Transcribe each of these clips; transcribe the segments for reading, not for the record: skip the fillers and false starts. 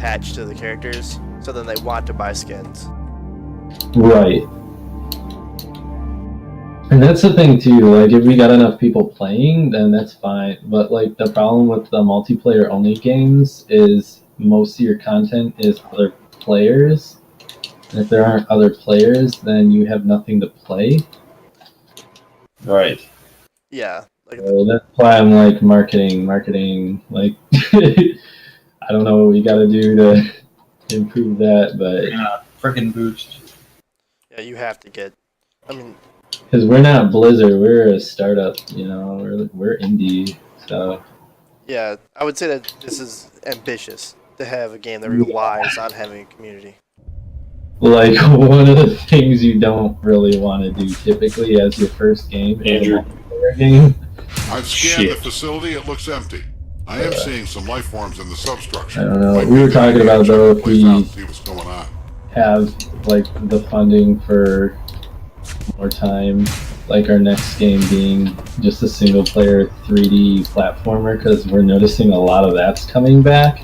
attached to the characters, so then they want to buy skins. Right. And that's the thing too, like if we got enough people playing, then that's fine. But like the problem with the multiplayer only games is most of your content is other players. And if there aren't other players, then you have nothing to play. Right. Yeah. Like So that's why I'm like marketing, like I don't know what we gotta do to improve that, but Freaking boost. yeah, you have to get. I mean, because we're not Blizzard, we're a startup, you know, we're indie, so yeah, I would say that this is ambitious to have a game that relies on having a community. like one of the things you don't really want to do typically as your first game is a multiplayer game. I've scanned the facility, it looks empty. I am seeing some life forms in the substructure. I don't know. We were talking about though if we see what's going on. have like the funding for more time, like our next game being just a single player 3D platformer, because we're noticing a lot of that's coming back.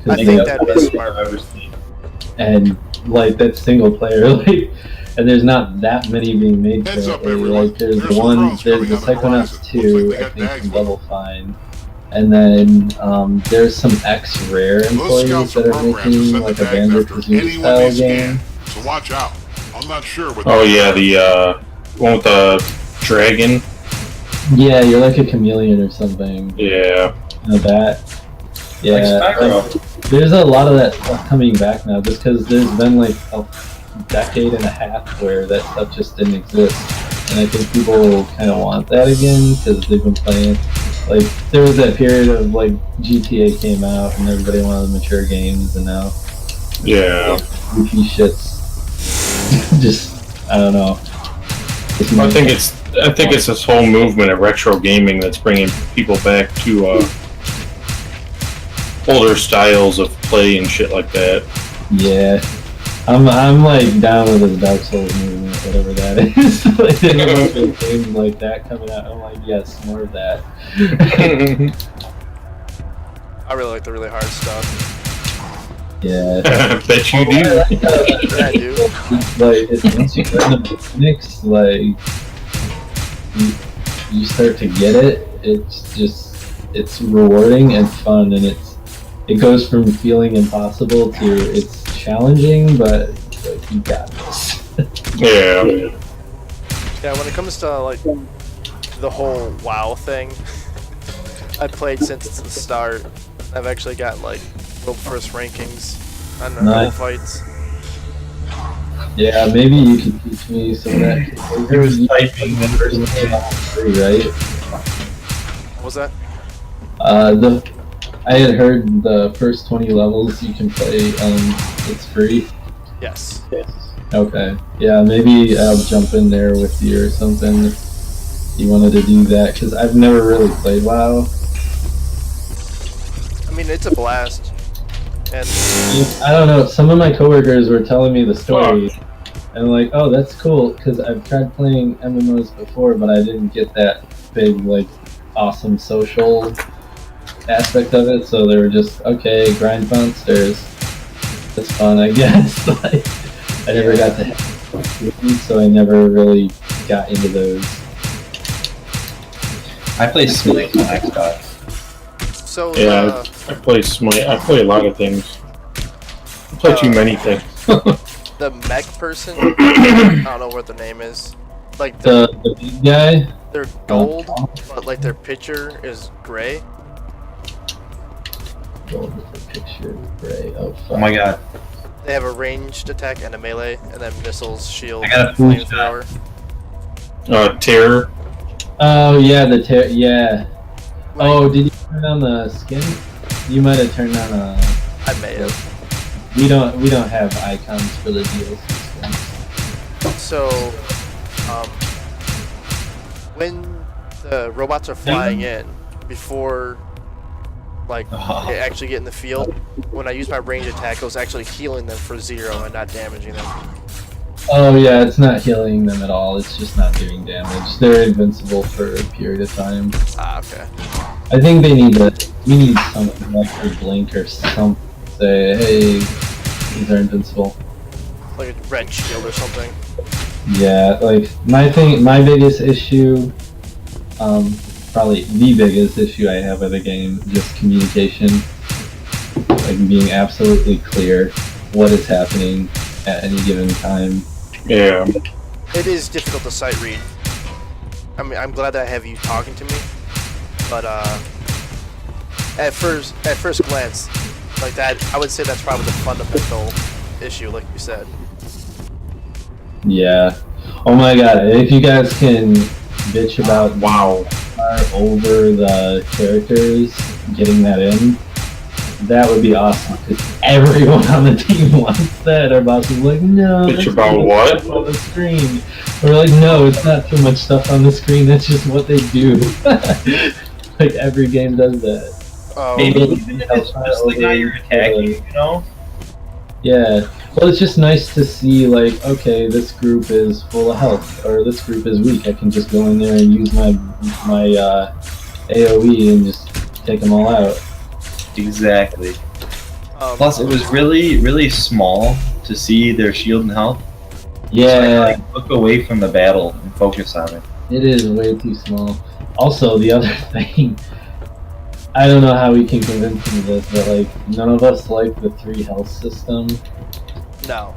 I think that'd be smart. And like that single player, like, and there's not that many being made currently. Like there's the one, there's the Psychonauts 2, I think, in Double Fine. And then there's some X-Rare employees that are making like a Banjo-Kazooie style game. So watch out. I'm not sure what. Oh yeah, the one with the dragon. Yeah, you're like a chameleon or something. Yeah. A bat. Yeah. Like, there's a lot of that stuff coming back now, just because there's been like a decade and a half where that stuff just didn't exist, and I think people kind of want that again because they've been playing. Like there was that period of like GTA came out and everybody wanted mature games, and now goofy shit's just I don't know. I think it's this whole movement of retro gaming that's bringing people back to older styles of play and shit like that. Yeah, I'm like down with this Dark Souls movement, whatever that is. Like there's a game like that coming out. I'm like, yes, more of that. I really like the really hard stuff. Yeah. I bet you do. Yeah, I do. Like once you get in the mechanics, like you start to get it. It's rewarding and fun, and it goes from feeling impossible to it's challenging, but like, you got this. Yeah. Yeah, when it comes to like the whole WoW thing, I played since the start. I've actually got like world first rankings on the whole fights. Yeah, maybe you could teach me some of that. He was typing the first game on free, right? What was that? I had heard the first 20 levels you can play, it's free. Yes. Okay. Yeah, maybe I'll jump in there with you or something if you wanted to do that, because I've never really played WoW. I mean, it's a blast. And I don't know, some of my coworkers were telling me the story, and I'm like, oh, that's cool, because I've tried playing MMOs before, but I didn't get that big, like, awesome social aspect of it, so they were just, okay, grind monsters. That's fun, I guess. Like, I never got to have so I never really got into those. I play Smite on Xbox. so Yeah, I play Smite. I play a lot of things. I play too many things. the mech person, I don't know what their name is. Like The big guy? they're gold, but like their picture is gray. Gold with the picture of gray. Oh, fuck. Oh my god. They have a ranged attack and a melee, and then missiles, shield, I got a full flamethrower. Terror. Oh, yeah, yeah. Oh, did you turn on the skin? You might have turned on a... I may have. We don't have icons for the DLC skins. So, when the robots are flying in, before like they actually get in the field, when I use my range attack, it was actually healing them for 0 and not damaging them. Oh yeah, it's not healing them at all, it's just not doing damage. They're invincible for a period of time. Ah, okay. I think we need something like a blink or something say, hey, these are invincible. Like a red shield or something. Yeah, like my biggest issue, probably the biggest issue I have with the game, just communication. Like being absolutely clear what is happening at any given time. Yeah. It is difficult to sight read. I mean, I'm glad that I have you talking to me, but at first glance, like that, I would say that's probably the fundamental issue, like you said. Yeah. Oh my god, if you guys can bitch about over the characters, getting that in, that would be awesome, because everyone on the team wants that. Our boss is like, no, Bitch that's about too much what? stuff on the screen. We're like, no, it's not too much stuff on the screen, that's just what they do. Like, every game does that. Oh, Maybe even if it's just like how you're attacking, you know? Yeah. Well, it's just nice to see, like, okay, this group is full of health, or this group is weak. I can just go in there and use my AoE and just take them all out. Exactly. Plus, it was really, really small to see their shield and health. Yeah. So I, like, look away from the battle and focus on it. It is way too small. Also, the other thing, I don't know how we can convince them of this, but like, none of us like the 3 health system. no.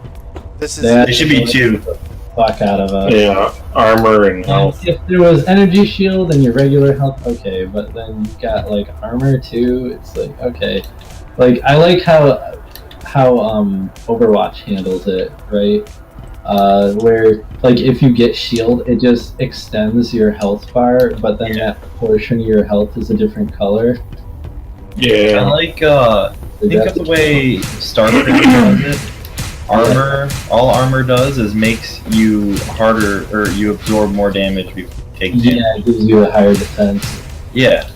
This is... That It should be 2. fuck out of us. Yeah, armor and health. If there was energy shield and your regular health, okay, but then you've got like armor too, it's like, okay. Like, I like how Overwatch handles it, right? Where, like, if you get shield, it just extends your health bar, but then that portion of your health is a different color. Yeah. I like, think of the way StarCraft does it. Armor, all armor does is makes you harder, or you absorb more damage before you take damage. Yeah, it gives you a higher defense. Yeah.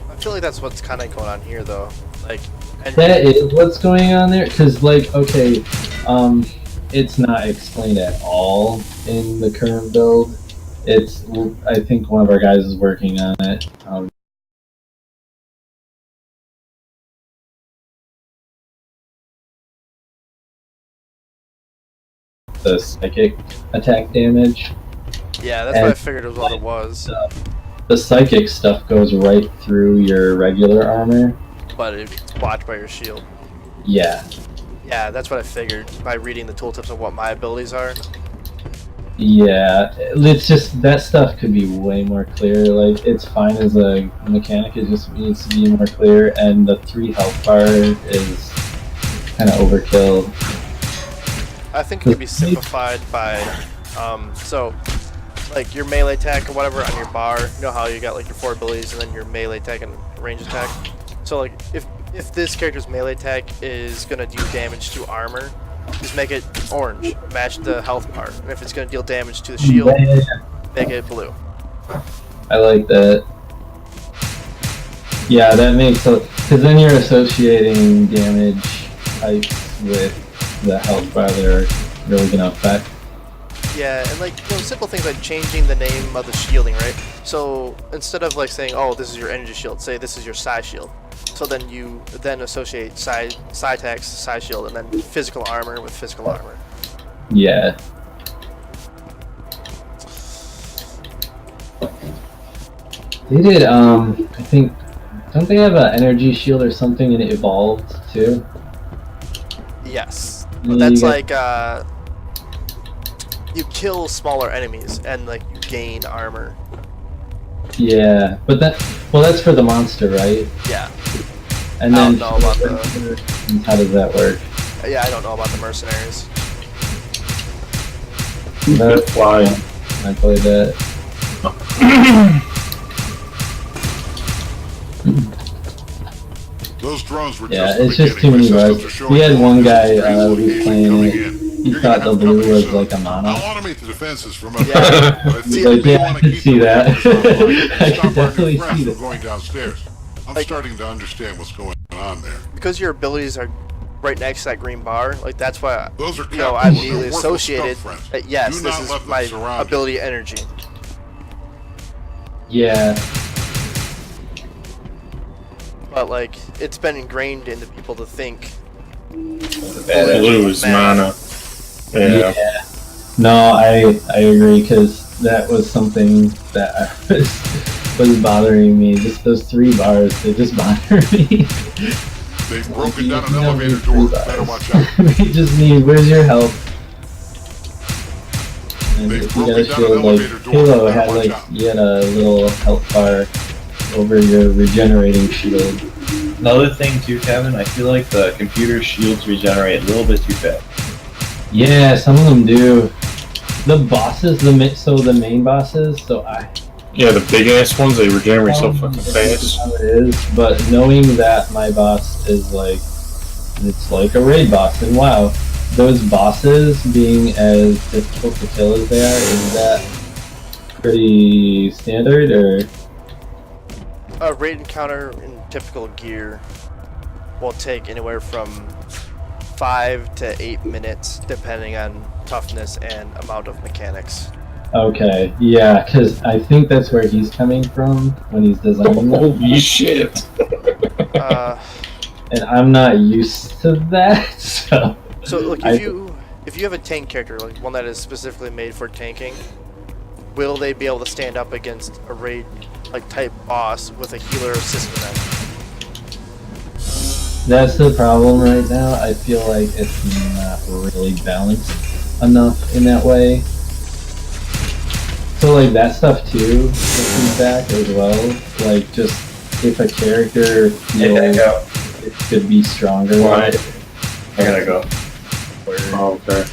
I feel like that's what's kind of going on here, though. Like, and That is what's going on there, because, like, okay, it's not explained at all in the current build. It's, I think one of our guys is working on it. The psychic attack damage. yeah, that's what I figured was what it was. The psychic stuff goes right through your regular armor. But it's blocked by your shield. Yeah. Yeah, that's what I figured by reading the tooltips of what my abilities are. Yeah, it's just, that stuff could be way more clear. Like, it's fine as a mechanic, it just needs to be more clear, and the 3 health bar is kind of overkill. I think it could be simplified by, so, like your melee attack or whatever on your bar, you know how you got like your 4 abilities and then your melee attack and range attack? So like, if this character's melee attack is gonna do damage to armor, just make it orange, match the health bar. And if it's gonna deal damage to the shield, make it blue. I like that. Yeah, that makes sense, because then you're associating damage types with the health bar that are really gonna affect. Yeah, and like, you know, simple things like changing the name of the shielding, right? So instead of like saying, oh, this is your energy shield, say this is your psi shield. So then you then associate psi attacks, psi shield, and then physical armor with physical armor. Yeah. They did, I think, don't they have an energy shield or something and it evolved too? Yes, Yeah, but that's you like you kill smaller enemies and like you gain armor. Yeah, but that's for the monster, right? Yeah. And I then don't know about the. how does that work? Yeah, I don't know about the mercenaries. That's Flying. I played that. Those drones were Yeah, just the it's just beginning. too My many systems bugs. are showing We had one guy great who was playing coming it. in. He You're thought gonna the have blue company was soon. like a mono. I'll automate the defenses from up Yeah. there, but I think Like, you may yeah, I want to could keep see the that. radars online and I could stop our definitely new see friends that. from going downstairs. I'm starting to understand what's going on there. Because your abilities are right next to that green bar, like that's why Those are you know I capitals. immediately They're worthless associated stuff, friends. that yes, Do this not is let them my surround you. ability energy. Yeah. But like it's been ingrained into people to think Lose mana. Yeah. No, I agree, because that was something that was bothering me. Just those 3 bars, they just bother me. They've broken down an elevator door. Better watch out. We just need, where's your health? And They've if you broken got a down shield, an like, elevator door. Halo Better had, watch like, out. you had a little health bar over your regenerating shield. Another thing too, Kevin, I feel like the computer shields regenerate a little bit too fast. Yeah, some of them do. The bosses, the main bosses, Yeah, the big ass ones, they regenerate so fucking fast. how it is, but knowing that my boss is like, it's like a raid boss, and wow, those bosses being as difficult to kill as they are, is that pretty standard, or? A raid encounter in typical gear will take anywhere from 5 to 8 minutes, depending on toughness and amount of mechanics. Okay, yeah, because I think that's where he's coming from when he's designing them. Holy shit. And I'm not used to that, so... So look, if you have a tank character, like one that is specifically made for tanking, will they be able to stand up against a raid like type boss with a healer assisting them? That's the problem right now. I feel like it's not really balanced enough in that way. So like that stuff too, looking back as well, like just if a character feels it could be stronger. Why? I gotta go. Oh, okay.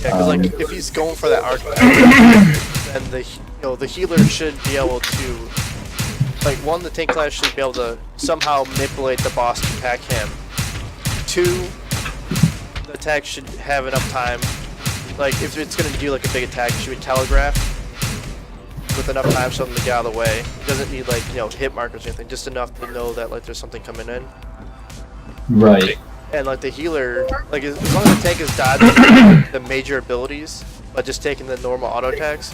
Yeah, because like if he's going for that arc, then the healer should be able to, like, one, the tank class should be able to somehow manipulate the boss to attack him. 2, the attack should have enough time. Like if it's gonna do like a big attack, it should be telegraphed with enough time for them to get out of the way. It doesn't need like hit markers or anything, just enough to know that like there's something coming in. Right. And like the healer, like as long as the tank is dodging the major abilities, but just taking the normal auto attacks,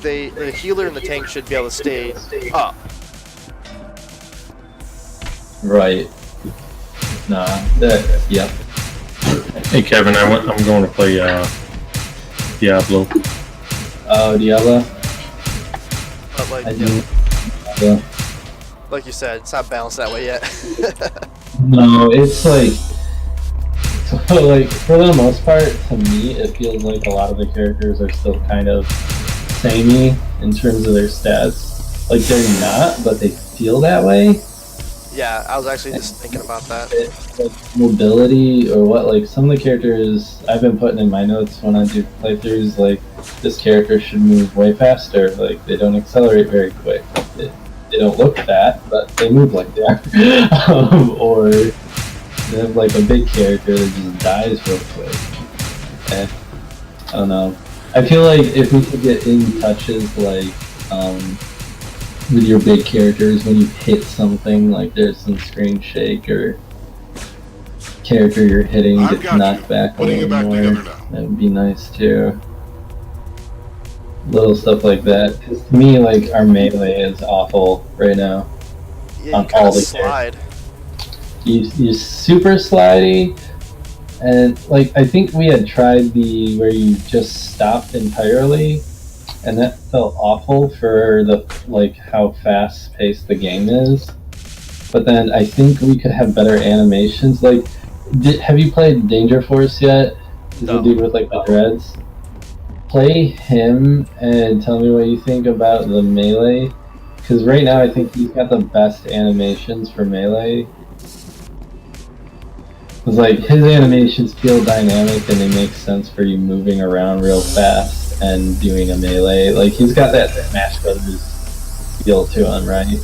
the healer and the tank should be able to stay up. Right. Nah. Yep. Hey Kevin, I'm going to play Diablo. Oh, Diablo? But like, I do. Yeah. like you said, it's not balanced that way yet. No, it's like... So, like, for the most part, to me, it feels like a lot of the characters are still kind of samey in terms of their stats. Like, they're not, but they feel that way. Yeah, I was actually just thinking about that. It's like mobility or what, like some of the characters I've been putting in my notes when I do playthroughs, like this character should move way faster, like they don't accelerate very quick. They don't look fat, but they move like they are. Or they have like a big character that just dies real quick. I don't know. I feel like if we could get in touches like with your big characters, when you hit something, like there's some screen shake or character you're hitting I've gets got knocked you. back a Putting little it back more, together now. that would be nice too. Little stuff like that. Because to me, like, our melee is awful right now. Yeah, On you kind all of the slide. You're super slidey, and like I think we had tried the where you just stopped entirely, and that felt awful for the like how fast paced the game is. But then I think we could have better animations. Like, have you played Danger Force yet? Is No. the dude with like the dreads? Play him and tell me what you think about the melee. Because right now I think he's got the best animations for melee. It's like his animations feel dynamic and they make sense for you moving around real fast and doing a melee. Like he's got that Smash Brothers feel to him, right?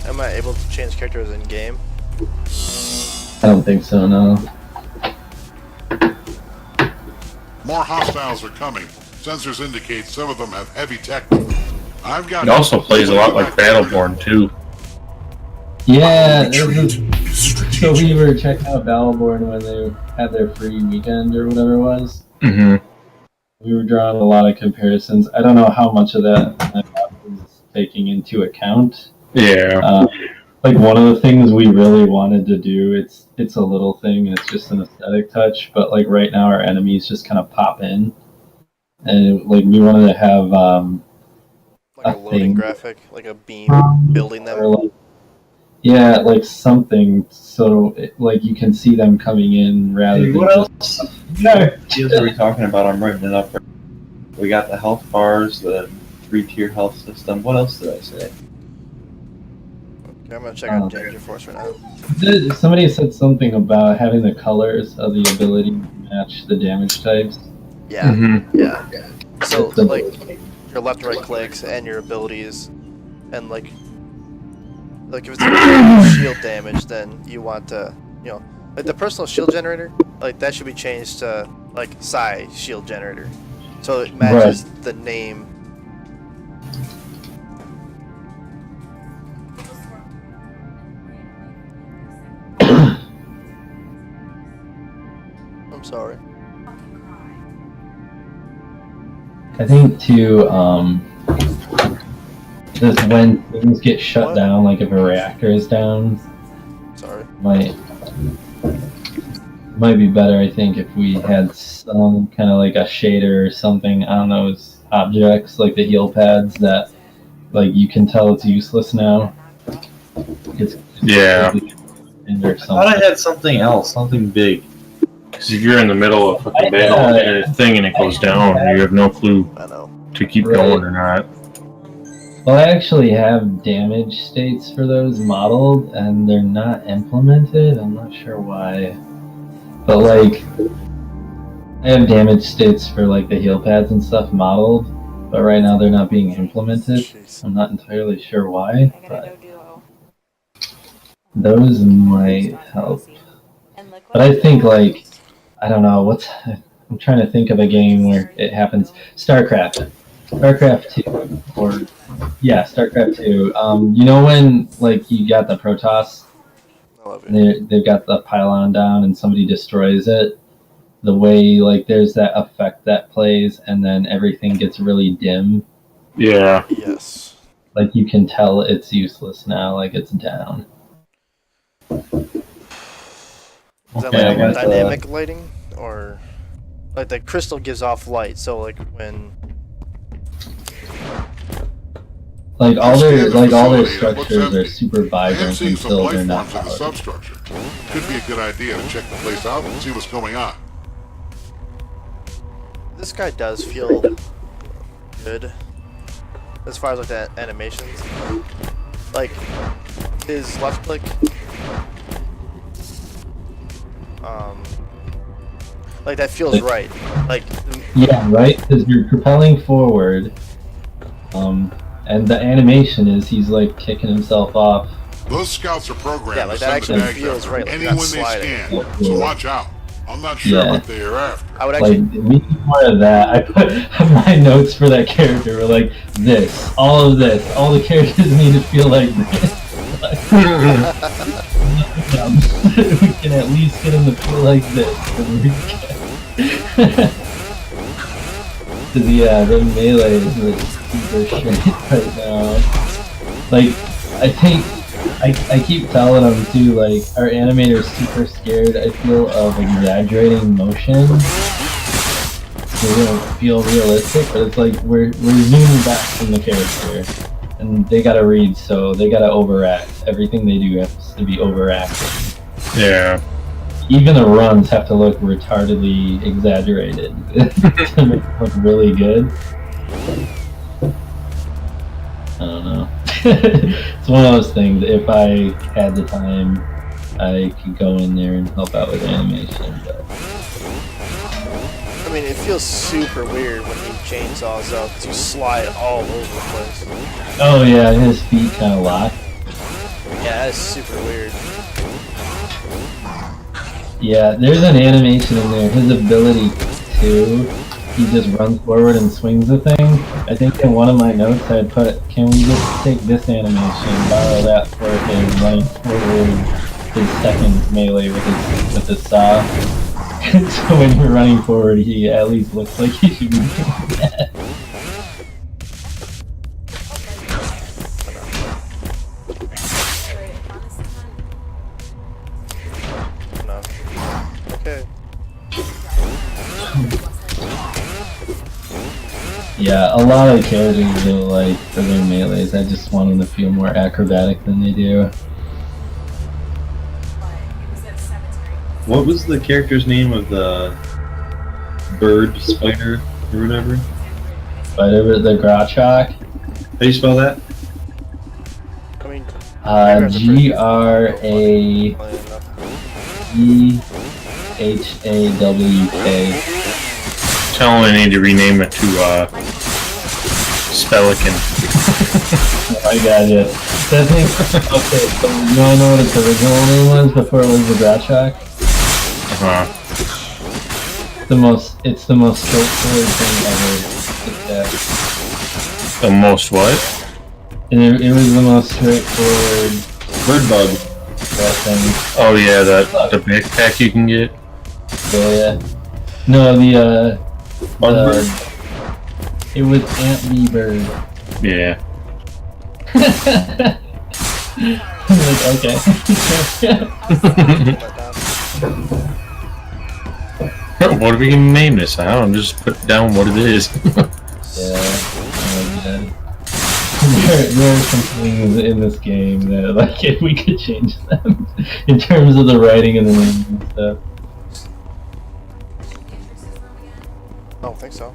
Am I able to change characters in game? I don't think so, no. More hostiles are coming. Sensors indicate some of them have heavy tech. I've got It also plays a lot like Battleborn too. Yeah, so we were checking out Battleborn when they had their free weekend or whatever it was. Mm-hmm. We were drawing a lot of comparisons. I don't know how much of that is taking into account. Yeah. like one of the things we really wanted to do. It's a little thing, and it's just an aesthetic touch. But like right now, our enemies just kind of pop in, and like we wanted to have Like a loading graphic, like a beam building them. like, yeah, like something so like you can see them coming in rather Hey, than what just. else? What deals are we talking about? I'm writing it up. We got the health bars, the 3-tier health system. What else did I say? Okay, I'm gonna check out Danger Force right now. Somebody said something about having the colors of the ability to match the damage types. Yeah, yeah. So It's like your left, right clicks and your abilities, and like if it's shield damage, then you want to, you know, like the personal shield generator, like that should be changed to like Psy shield generator, so it matches the name. I'm sorry. I think too, just when things get shut down, like if a reactor is down, Sorry. Might be better. I think if we had some kind of like a shader or something on those objects, like the heal pads, that like you can tell it's useless now. Yeah. Or I thought I had something else, something big. Because if you're in the middle of fucking battle and a thing and it goes down, you have no clue I know. to keep going or not. Well, I actually have damage states for those modeled, and they're not implemented. I'm not sure why. But like, I have damage states for like the heal pads and stuff modeled, but right now they're not being implemented. I'm not entirely sure why, but those might help. But I think like, I don't know, I'm trying to think of a game where it happens. StarCraft 2, or yeah, StarCraft 2. You know when like you got the Protoss, they've got the pylon down and somebody destroys it. The way like there's that effect that plays and then everything gets really dim. Yeah. Yes. Like you can tell it's useless now. Like it's down. Is that like dynamic lighting, or like the crystal gives off light? So like when like all their structures are super vibrant until they're not powered. The substructure. Could be a good idea to check the place out and see what's going on. This guy does feel good as far as like the animations. Like his left click. Like that feels right. Like yeah, right. Because you're propelling forward, and the animation is he's like kicking himself off. Those scouts are programmed like to that send actually the feels right. Like anyone they sliding. scan. So watch out. I'm not sure what they are after. I would actually like we need more of that. I put my notes for that character were like this, all of this, all the characters need to feel like this. We can at least get them to feel like this. Cause yeah, the melee is like super shit right now. Like, I think I keep telling them too. Like, our animator's super scared. I feel of exaggerating motion. They don't feel realistic, but it's like we're zooming back from the character, and they gotta read, so they gotta overact. Everything they do has to be overacted. Yeah. Even the runs have to look retardedly exaggerated to make it look really good. I don't know. It's one of those things. If I had the time, I could go in there and help out with animation. But I mean, it feels super weird when he chainsaws up to slide all over the place. oh yeah, his feet kind of lock. Yeah, that's super weird. Yeah, there's an animation in there. His ability to, he just runs forward and swings the thing. I think in one of my notes I had put, can we just take this animation, borrow that for his running forward, his second melee with his saw. So when you're running forward, he at least looks like he should be doing that. Yeah, a lot of characters do like for their melees. I just want them to feel more acrobatic than they do. What was the character's name of the bird spider or whatever? Spider, the Grotchok. How do you spell that? I mean, Grachawk. Tell him I need to rename it to Spelican. I got it. That thing. Okay, so you wanna know what its original name was before it was the Grotchok? It's the most straightforward thing ever. The most what? And it was the most straightforward Bird bug. that thing. Oh yeah, the backpack you can get. Yeah. No, Bug bird. it was Ant Bee Bird. Yeah. Like, okay. What are we gonna name this? I don't know, just put down what it is. Yeah. There are some things in this game that, like, if we could change them in terms of the writing and the names and stuff. I don't think so.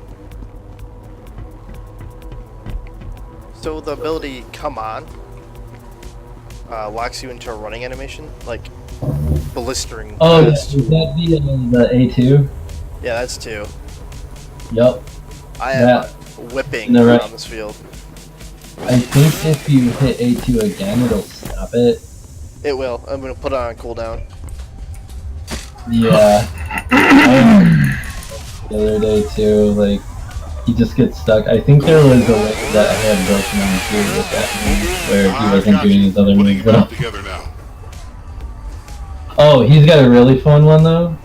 So the ability "Come On" locks you into a running animation, like blistering. Oh, yeah, fast. is that the A2? Yeah, that's 2. Yup. I am whipping No, right. around this field. I think if you hit A2 again, it'll stop it. It will. I'm gonna put it on cooldown. Yeah. The other day too, like, he just gets stuck. I think there was a way that I had broken on too with that move, where he wasn't doing his other Putting moves it at all all. together now. Oh, he's got a really fun one though.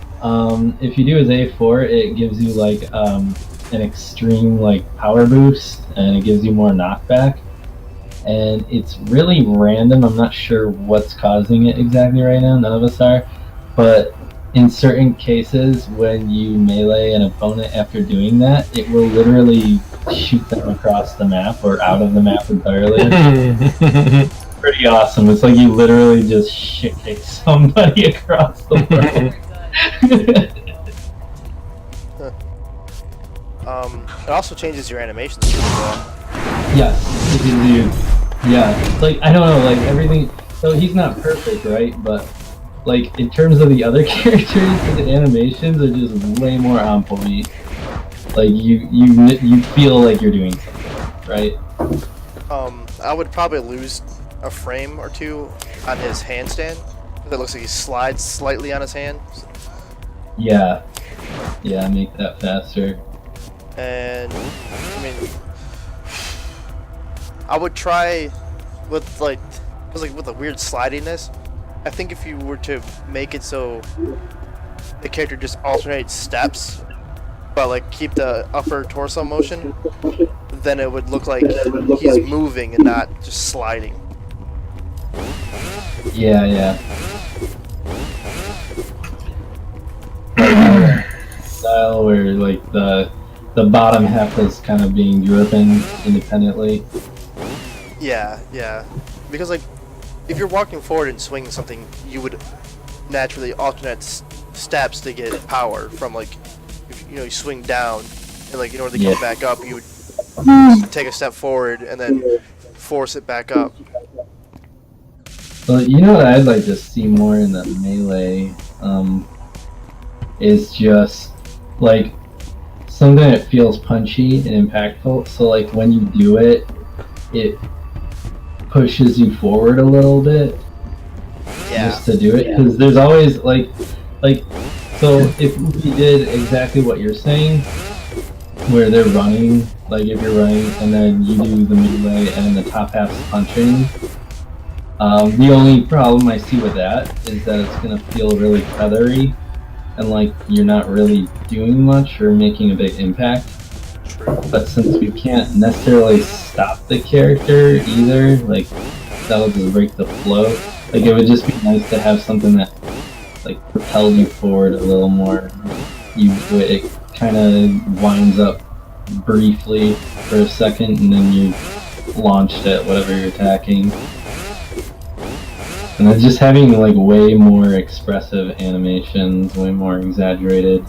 If you do his A4, it gives you like an extreme like power boost, and it gives you more knockback. And it's really random. I'm not sure what's causing it exactly right now. None of us are. But in certain cases, when you melee an opponent after doing that, it will literally shoot them across the map or out of the map entirely. Pretty awesome. It's like you literally just shit kick somebody across the world. It also changes your animations as well. Yes, dude. Yeah, like, I don't know, like, everything. So he's not perfect, right? But, like, in terms of the other characters, the animations are just way more on point. Like, you feel like you're doing something, right? I would probably lose a frame or two on his handstand. It looks like he slides slightly on his hand. Yeah. Yeah, make that faster. And I mean, I would try with like with a weird slidiness. I think if you were to make it so the character just alternates steps, but like keep the upper torso motion, then it would look like he's moving and not just sliding. Yeah. Style where like the bottom half is kind of being driven independently. Yeah. Because like if you're walking forward and swinging something, you would naturally alternate steps to get power from like if, you swing down and like in order to get back up, you would take a step forward and then force it back up. Well, you know what I'd like to see more in the melee is just like something that feels punchy and impactful. So like when you do it, it pushes you forward a little bit. Yeah. Just to do it, because there's always like so if we did exactly what you're saying, where they're running, like if you're running and then you do the melee and then the top half's punching. The only problem I see with that is that it's gonna feel really feathery, and like you're not really doing much or making a big impact. But since we can't necessarily stop the character either, like that would just break the flow. Like it would just be nice to have something that like propelled you forward a little more. It kind of winds up briefly for a second, and then you launched at whatever you're attacking. And then just having like way more expressive animations, way more exaggerated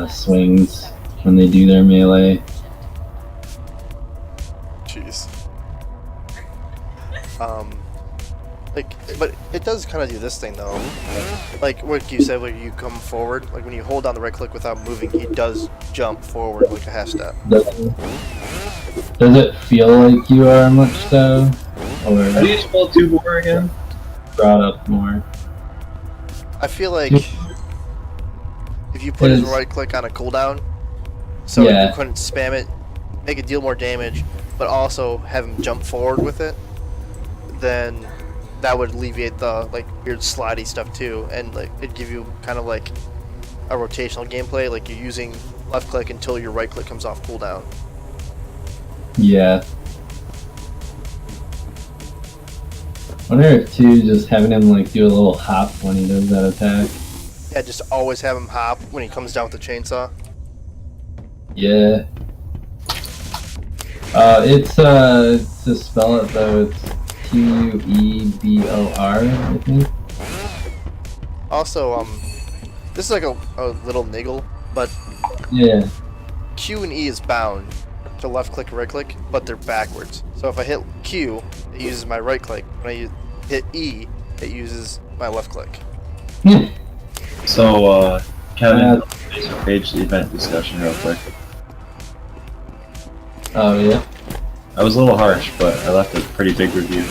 swings when they do their melee. Jeez. But it does kind of do this thing though. Like what you said, where you come forward, like when you hold down the right click without moving, he does jump forward like a half step. Does it feel like you are much though? Or How do you spell Tuebor again? brought up more? I feel like if you put his right click on a cooldown, so Yeah. you couldn't spam it, make it deal more damage, but also have him jump forward with it, then that would alleviate the like weird slidey stuff too, and like it'd give you kind of like a rotational gameplay, like you're using left click until your right click comes off cooldown. Yeah. I wonder if too, just having him like do a little hop when he does that attack. Yeah, just always have him hop when he comes down with the chainsaw. Yeah. It's to spell it though, it's Tuebor, I think. Also, this is like a little niggle, but Yeah. Q and E is bound to left click and right click, but they're backwards. So if I hit Q, it uses my right click. When I hit E, it uses my left click. So, Kevin, Facebook page the event discussion real quick. Oh yeah. I was a little harsh, but I left a pretty big review.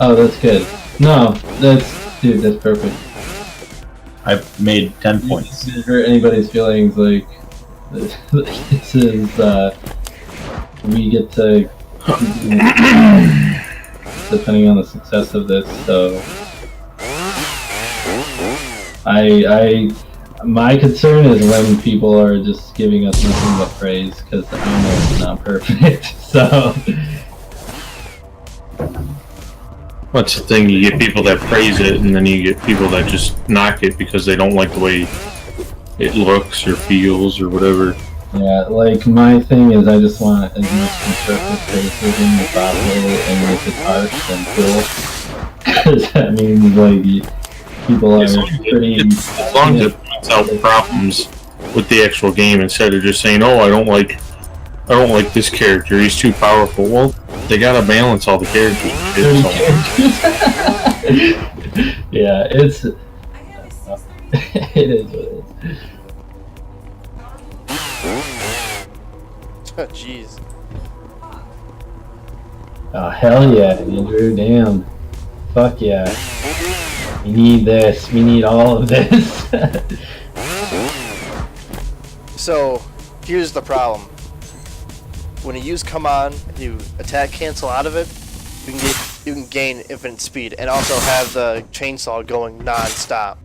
Oh, that's good. No, that's perfect. I made 10 points. Didn't hurt anybody's feelings. Like this is we get to depending on the success of this. So my concern is when people are just giving us nothing but praise, because I know it's not perfect. So That's the thing, you get people that praise it, and then you get people that just knock it because they don't like the way it looks or feels or whatever. yeah, like my thing is I just want as much constructive criticism as possible, and if it's harsh, then cool. Because that means like people are pretty. As long as it points out problems with the actual game instead of just saying, "Oh, I don't like this character. He's too powerful." Well, they gotta balance all the characters. Yeah, it's. It is what it is. Jeez. Oh hell yeah, Andrew! Damn, fuck yeah. We need this. We need all of this. So, here's the problem. When you use come on, you attack cancel out of it, you can gain infinite speed and also have the chainsaw going non-stop.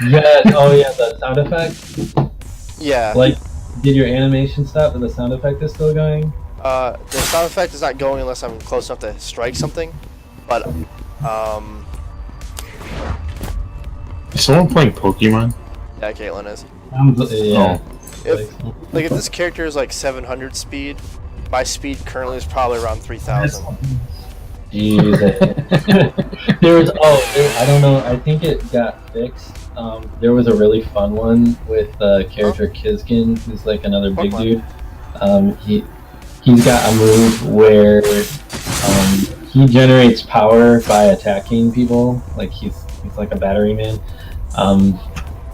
Yeah. Oh yeah, the sound effect. Yeah. Like, did your animation stop, but the sound effect is still going? The sound effect is not going unless I'm close enough to strike something, but Is someone playing Pokemon? yeah, Caitlin is. Yeah. If this character is like 700 speed, my speed currently is probably around 3,000. Jesus. I don't know. I think it got fixed. There was a really fun one with character Kizkin, who's like another big dude. He's got a move where he generates power by attacking people. Like he's like a battery man.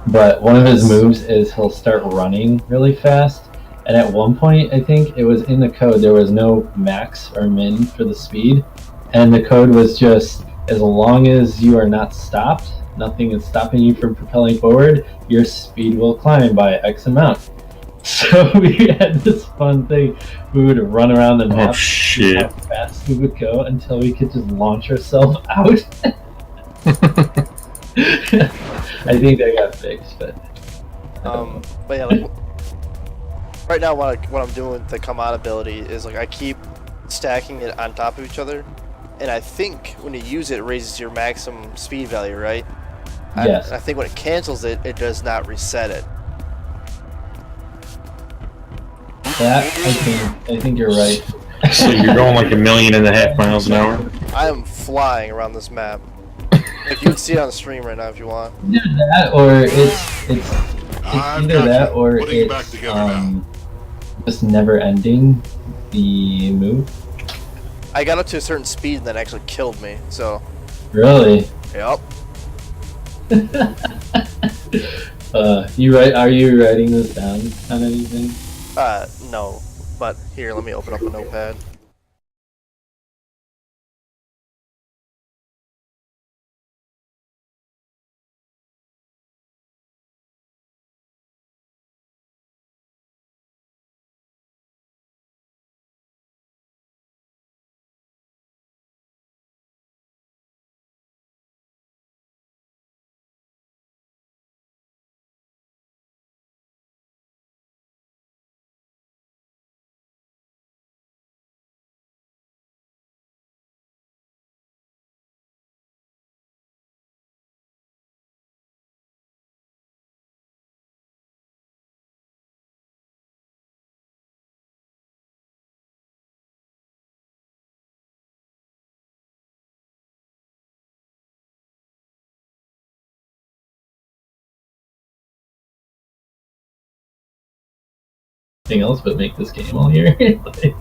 But one of his moves is he'll start running really fast. And at one point, I think it was in the code, there was no max or min for the speed. And the code was just, as long as you are not stopped, nothing is stopping you from propelling forward, your speed will climb by X amount. So we had this fun thing. We would run around the map, Oh shit! how fast we would go until we could just launch ourselves out. I think that got fixed, but yeah, like right now what I'm doing with the come on ability is like I keep stacking it on top of each other, and I think when you use it, it raises your maximum speed value, right? yes. I think when it cancels it, it does not reset it. That I think you're right. So you're going like 1.5 million miles an hour? I am flying around this map. Like, you can see it on the stream right now if you want. Either that or it's I've either got that you. or Putting it back it's together now. just never ending the move. I got up to a certain speed and that actually killed me, so. Really? Yep. Are you writing this down on anything? No. But here, let me open up a notepad. Anything else but make this game all here? Like,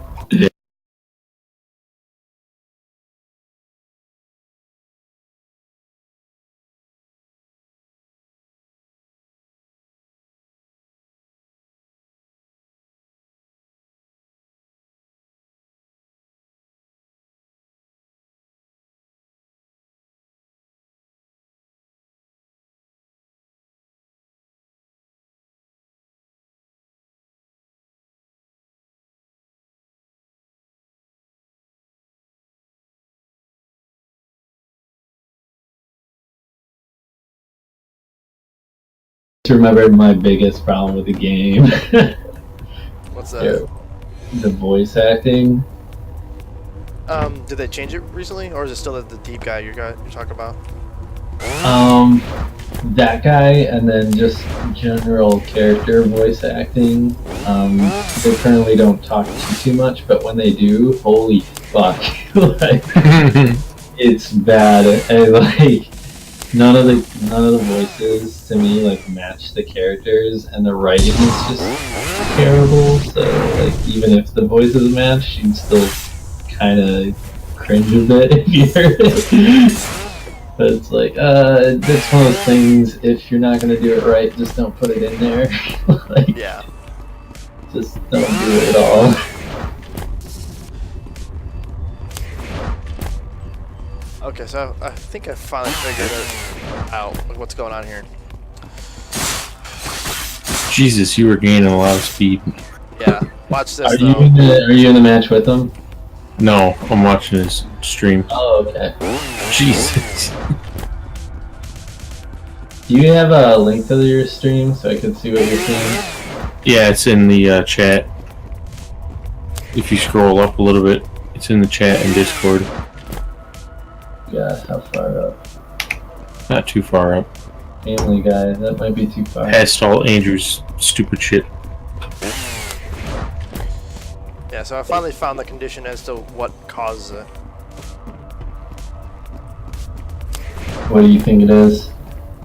remember my biggest problem with the game. What's that? The voice acting. Did they change it recently, or is it still the deep guy you're talking about? That guy, and then just general character voice acting. They currently don't talk too much, but when they do, holy fuck, like it's bad. And like none of the voices to me like match the characters, and the writing is just terrible. So like even if the voices match, you'd still kind of cringe a bit if you heard it. But it's like, it's one of those things, if you're not gonna do it right, just don't put it in there. Like, Yeah. just don't do it at all. Okay, so I think I finally figured it out, like, what's going on here. Jesus, you were gaining a lot of speed. Yeah, watch this Are though. are you in the match with them? No, I'm watching his stream. Oh, okay. Jesus. Do you have a link to your stream so I can see what you're seeing? Yeah, it's in the chat. If you scroll up a little bit, it's in the chat and Discord. Yeah, how far up? Not too far up. Family Guy, that might be too far. Past all Andrew's stupid shit. Yeah, so I finally found the condition as to what causes it. What do you think it is?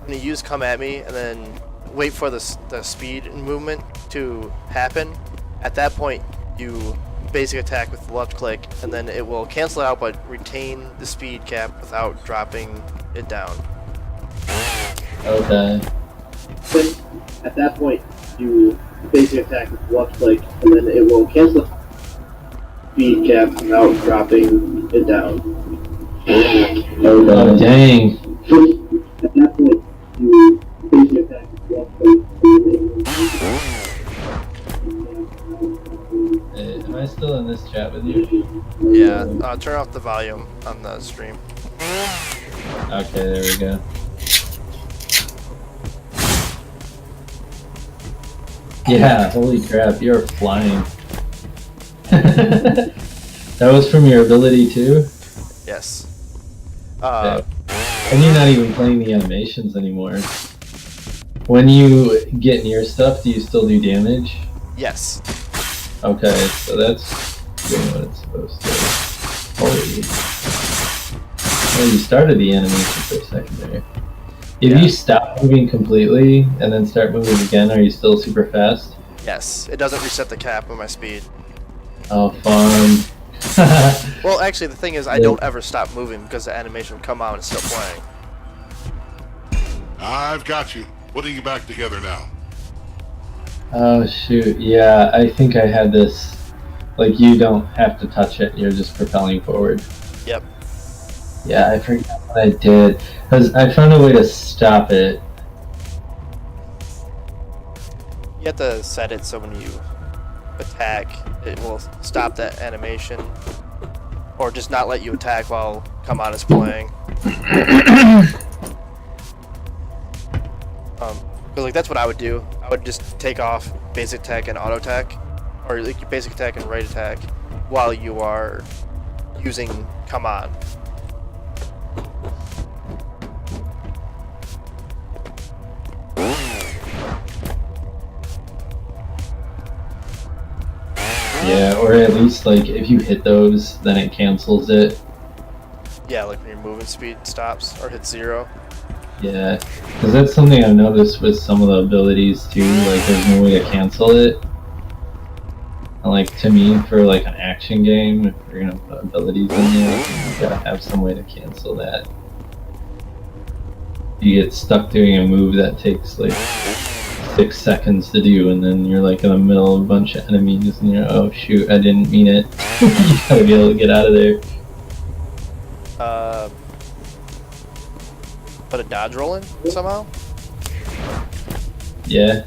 When you use come at me and then wait for the speed and movement to happen, at that point you basic attack with the left click and then it will cancel it out but retain the speed cap without dropping it down. Okay. At that point, you basic attack with left click, and then it will cancel the speed cap without dropping it down. Oh, dang. At that point, you basic attack with left click, and then Am I still in this chat with you? Yeah, turn off the volume on the stream. Okay, there we go. Yeah, holy crap, you're flying. That was from your ability too? Yes. Okay. And you're not even playing the animations anymore. When you get near stuff, do you still do damage? Yes. Okay, so that's doing what it's supposed to. Holy. Well, you started the animation for a second there. If you stop moving completely and then start moving again, are you still super fast? Yes, it doesn't reset the cap of my speed. Oh, fun. Well, actually, the thing is, I don't ever stop moving because the animation will come out and still playing. I've got you. Putting you back together now. Oh, shoot. Yeah, I think I had this. Like, you don't have to touch it, you're just propelling forward. Yep. Yeah, I forgot what I did. Because I found a way to stop it. You have to set it so when you attack, it will stop that animation. Or just not let you attack while come on is playing. Because like that's what I would do. I would just take off basic attack and auto attack, or like your basic attack and right attack, while you are using come on. Yeah, or at least like if you hit those, then it cancels it. Yeah, like when your movement speed stops or hits 0. Yeah, because that's something I've noticed with some of the abilities too, like there's no way to cancel it. And like to me, for like an action game, if you're gonna put abilities in there, you gotta have some way to cancel that. You get stuck doing a move that takes like 6 seconds to do, and then you're like in the middle of a bunch of enemies and you're, oh shoot, I didn't mean it. You gotta be able to get out of there. Put a dodge roll in somehow? Yeah.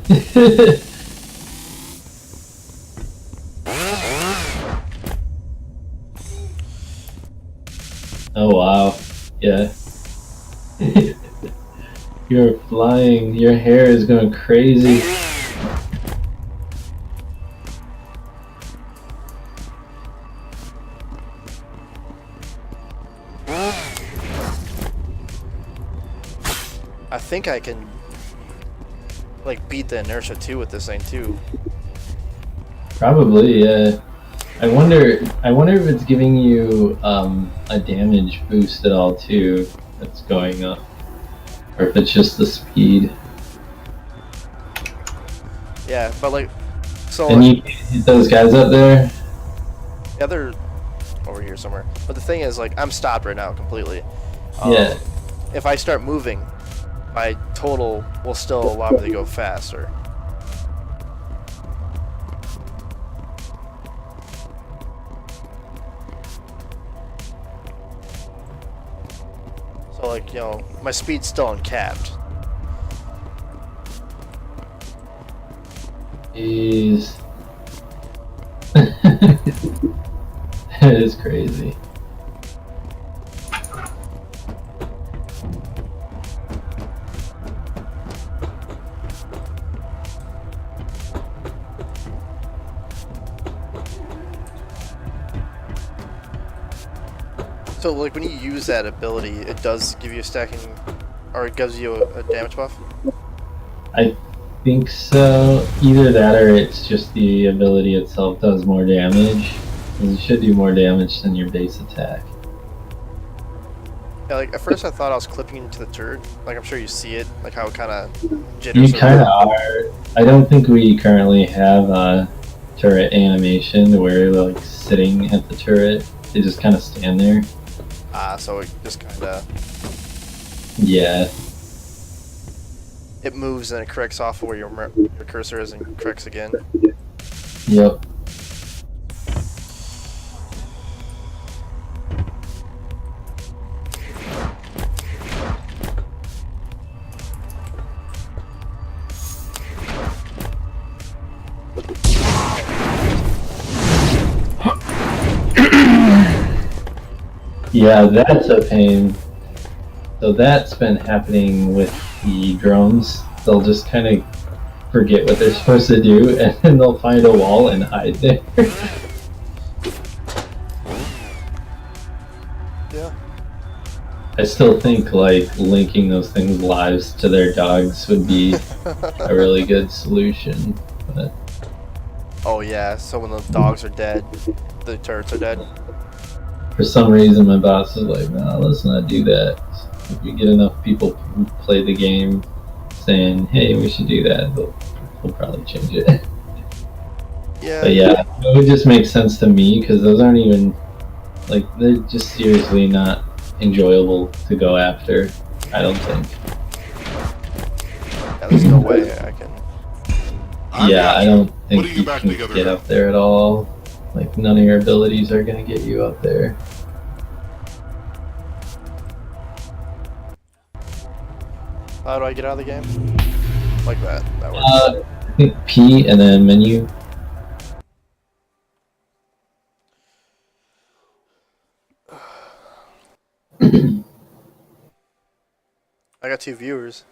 Oh wow. Yeah. You're flying. Your hair is going crazy. I think I can like beat the inertia too with this thing too. Probably, yeah. I wonder if it's giving you a damage boost at all too that's going up. Or if it's just the speed. Yeah, but like so And you hit those guys up there? yeah, they're over here somewhere. But the thing is, like, I'm stopped right now completely. Yeah. If I start moving, my total will still allow me to go faster. So, like, you know, my speed's still uncapped. Jeez. That is crazy. So, like, when you use that ability, it does give you a stacking, or it gives you a damage buff? I think so. Either that or it's just the ability itself does more damage. It should do more damage than your base attack. Yeah, like, at first I thought I was clipping into the turret. Like, I'm sure you see it, like how it kind of jitters. You kind of are. I don't think we currently have a turret animation where you're like sitting at the turret. They just kind of stand there. So it just kind of... Yeah. It moves and it corrects off of where your cursor is and corrects again. Yep. Yeah, that's a pain. So that's been happening with the drones. They'll just kind of forget what they're supposed to do, and then they'll find a wall and hide there. Yeah. I still think like linking those things' lives to their dogs would be a really good solution. But Oh yeah, so when the dogs are dead, the turrets are dead. For some reason, my boss is like, "No, let's not do that." If we get enough people who play the game saying, "Hey, we should do that," they'll probably change it. Yeah. But yeah, it would just make sense to me because those aren't even like they're just seriously not enjoyable to go after. I don't think. Yeah, there's no way I can. Yeah, I don't think Putting you you back can together get now. up there at all. Like none of your abilities are gonna get you up there. How do I get out of the game? Like that. That works. I think P and then menu. I got 2 viewers.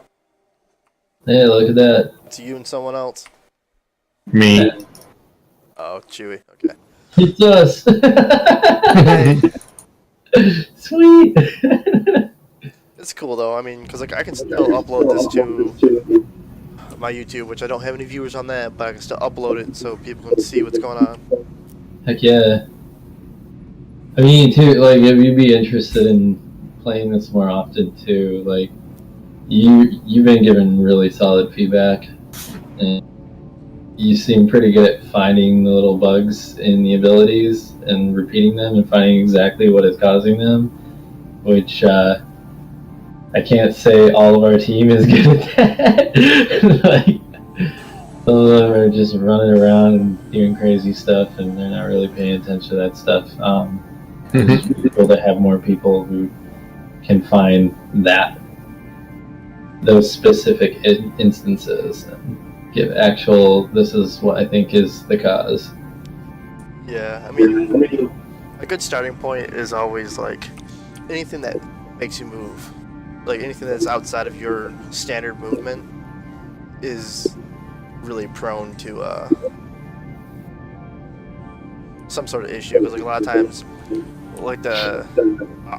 Hey, look at that. It's you and someone else. Me. Oh, Chewy. Okay. It's us. Hey, Sweet. it's cool though. I mean, because like I can still upload this to my YouTube, which I don't have any viewers on that, but I can still upload it so people can see what's going on. Heck yeah. I mean, too, like, if you'd be interested in playing this more often, too, like, you've been given really solid feedback, and you seem pretty good at finding the little bugs in the abilities and repeating them and finding exactly what is causing them, which, I can't say all of our team is good at that. Like, some of them are just running around and doing crazy stuff, and they're not really paying attention to that stuff. It's cool to have more people who can find those specific instances and give actual, this is what I think is the cause. Yeah, I mean, a good starting point is always like anything that makes you move. Like anything that's outside of your standard movement is really prone to some sort of issue. Because like a lot of times, like the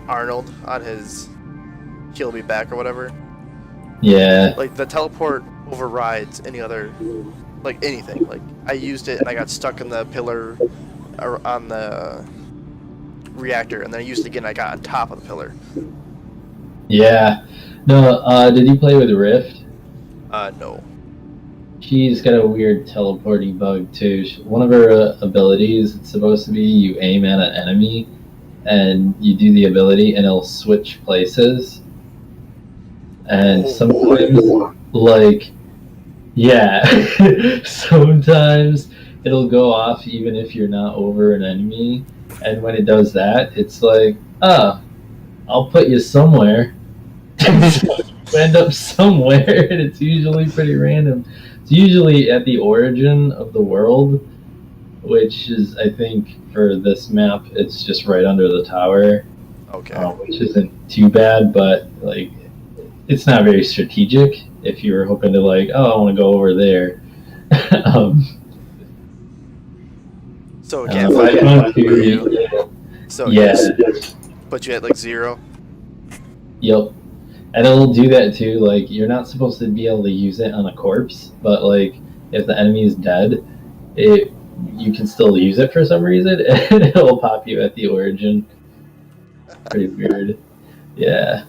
Arnold on his he'll be back or whatever. Yeah. Like the teleport overrides any other, like anything. Like I used it and I got stuck in the pillar or on the reactor, and then I used it again. And I got on top of the pillar. Yeah. No, did you play with Rift? No. She's got a weird teleporting bug too. One of her abilities, it's supposed to be you aim at an enemy and you do the ability and it'll switch places. And sometimes, like, yeah, sometimes it'll go off even if you're not over an enemy. And when it does that, it's like, oh, I'll put you somewhere. You end up somewhere, and it's usually pretty random. It's usually at the origin of the world, which is, I think, for this map, it's just right under the tower. Okay. Which isn't too bad, but like, it's not very strategic. If you were hoping to like, oh, I want to go over there. So it can't find you. So yeah. Yes, put you at like 0. Yep. And it'll do that too. Like, you're not supposed to be able to use it on a corpse, but like, if the enemy is dead, you can still use it for some reason, and it'll pop you at the origin. Pretty weird. Yeah.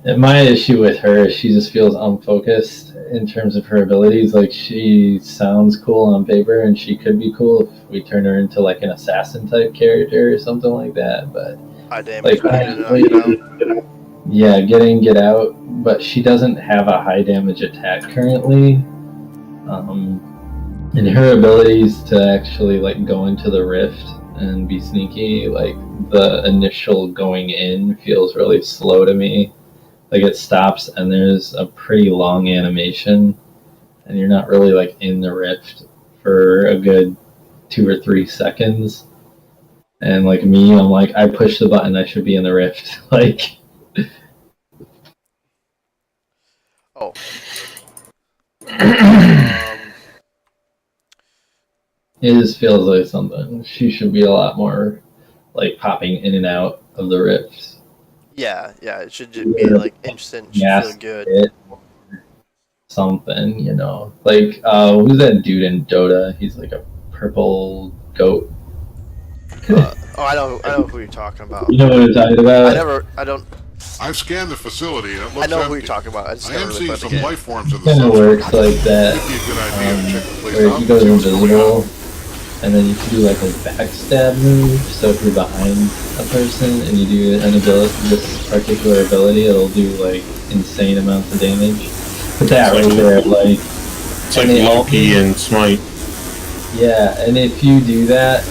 And my issue with her is she just feels unfocused in terms of her abilities. Like, she sounds cool on paper, and she could be cool if we turn her into like an assassin type character or something like that. But High damage, like, yeah, get out, but she doesn't have a high damage attack currently. And her abilities to actually like go into the rift and be sneaky, like the initial going in feels really slow to me. Like it stops and there's a pretty long animation and you're not really like in the rift for a good 2 or 3 seconds. And like me, I'm like, I push the button, I should be in the rift. Like, oh. It just feels like something. She should be a lot more like popping in and out of the rifts. Yeah, it should be like instant. Should feel good. something, you know. Like, who's that dude in Dota? He's like a purple goat. I know who you're talking about. You know what I'm talking about? I don't. I've scanned the facility and it looks I know who empty. you're talking about. I just I never am really seeing played the some game. life forms in the Kind of subsurface. works like that, It'd be a good idea to check the place where out he and goes see what's going invisible, on. and then you can do like a backstab move. So if you're behind a person and you do an ability, this particular ability, it'll do like insane amounts of damage. But that right there, like, It's like Loki and Smite. yeah, and if you do that,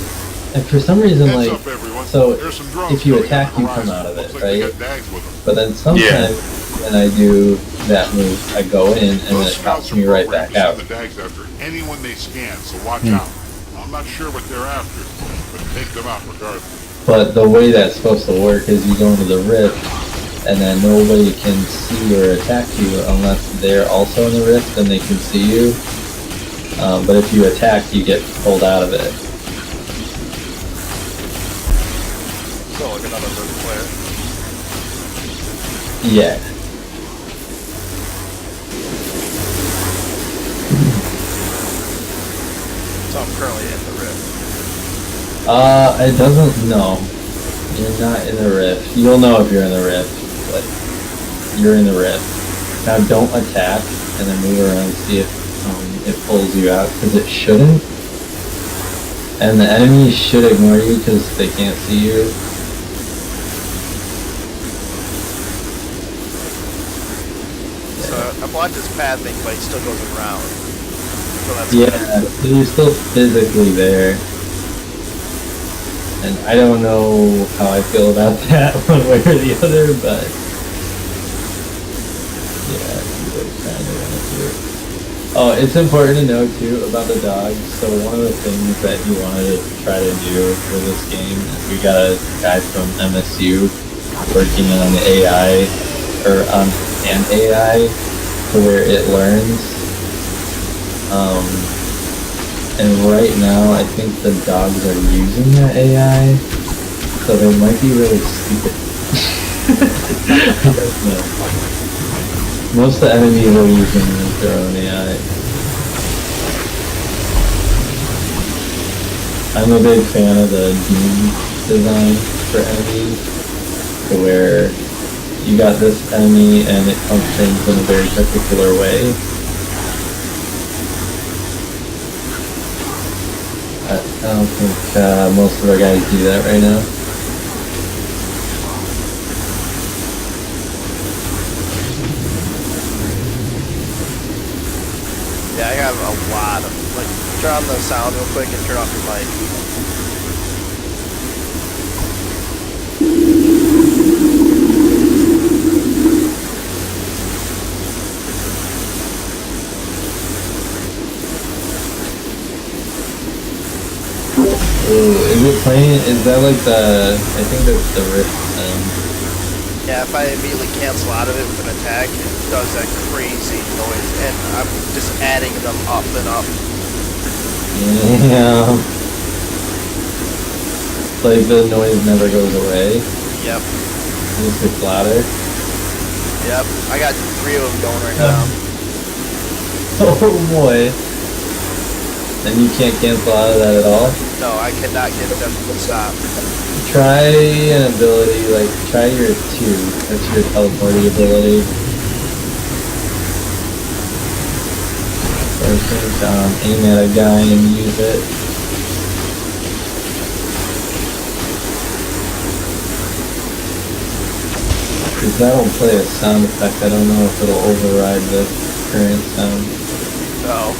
and for some reason, Heads like, up, everyone. so There's some drones if you coming attack, on the you come horizon. out of it, Looks like they right? got dags with them. But then sometimes when I do that move, I go in and then Those it scouts pops are me right programmed back to out. send the dags after anyone they scan, so watch out. I'm not sure what they're after, but take them out regardless. But the way that's supposed to work is you go into the rift, and then nobody can see or attack you unless they're also in the rift and they can see you. But if you attack, you get pulled out of it. So like another rogue player. Yeah. So I'm currently in the rift. It doesn't, no. You're not in the rift. You'll know if you're in the rift, but you're in the rift. Now don't attack, and then move around and see if it pulls you out, because it shouldn't. And the enemies should ignore you because they can't see you. So I blocked his pathing, but he still goes around. So that's Yeah, so you're still physically there. And I don't know how I feel about that one way or the other, but yeah, you kind of want to do it. Oh, it's important to know too about the dogs. So one of the things that he wanted to try to do for this game is we got a guy from MSU working on AI, or on an AI to where it learns. And right now, I think the dogs are using that AI, so they might be really stupid. I don't know. Most of the enemies are using their own AI. I'm a big fan of the Doom design for enemies, to where you got this enemy and it functions in a very particular way. I don't think most of our guys do that right now. Yeah, I have a lot of, like, turn on the sound real quick and turn off your mic. Ooh, is it playing? Is that like the? I think that's the rift sound. Yeah, if I immediately cancel out of it with an attack, it does that crazy noise, and I'm just adding them up and up. Yeah. Like the noise never goes away. Yep. It just gets louder. Yep. I got 3 of them going right now. Oh boy. And you can't cancel out of that at all? No, I cannot get them to stop. Try an ability, like, try your 2. That's your teleporting ability. So I think, aim at a guy and use it. Because that'll play a sound effect. I don't know if it'll override the current sound. No.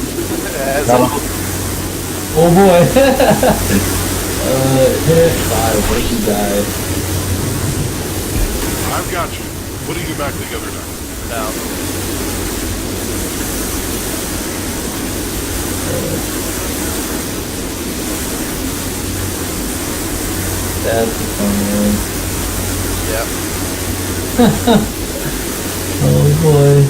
Oh boy! Hit 5, where'd you die? I've got you. Putting you back together now. No. That's the fun Yep. one. Oh boy.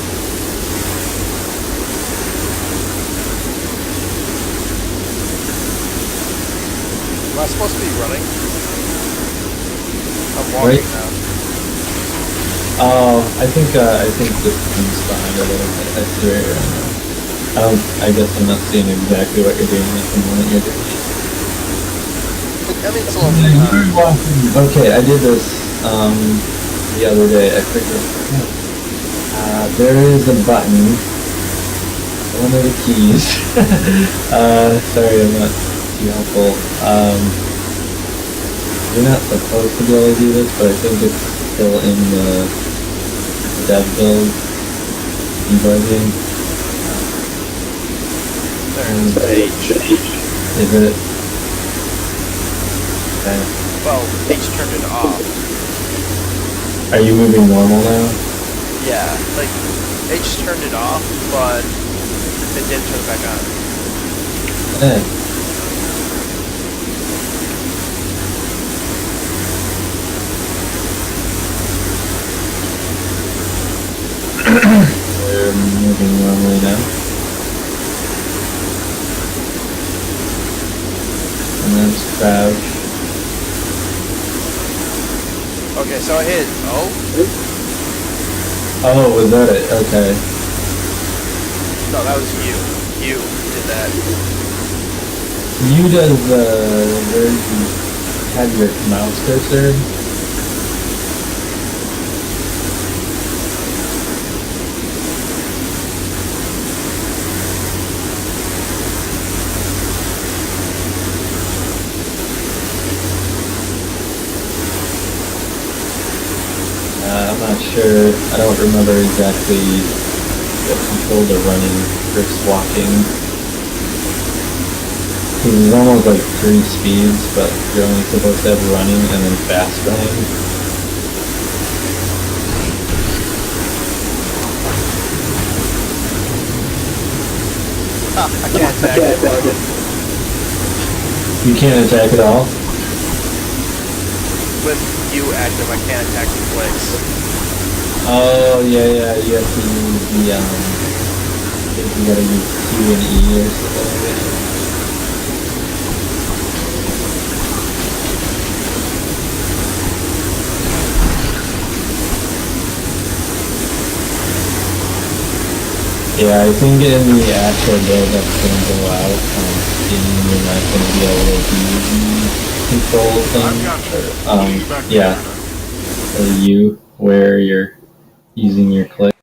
Am I supposed to be running? I'm walking Right. now. Oh, I think this comes behind a little bit. I see where you're at. I guess I'm not seeing exactly what you're doing at the moment you're doing it. I mean, it's a little Okay, I did this the other day. I figured there is a button, one of the keys. Sorry, I'm not too helpful. You're not supposed to be able to do this, but I think it's still in the dev build debugging. There's H. Is it? Okay. Well, H turned it off. Are you moving normal now? Yeah, like, H turned it off, but it didn't turn it back on. Eh. We're moving normally now. And that's crouch. Okay, so I hit O. Oh, was that it? Okay. No, that was you. You did that. You does where you have your mouse cursor. I'm not sure. I don't remember exactly what control they're running for walking. There's almost like 3 speeds, but you're only supposed to have running and then fast running. I can't attack it. You can't attack at all? With you active, I can't attack the flicks. Oh, yeah, you have to use the, I think you gotta use Q and E or something like that. Yeah, I think in the actual build that's gonna go out, and you're not gonna be able to use the control thing, or, yeah, the U, where you're using your click.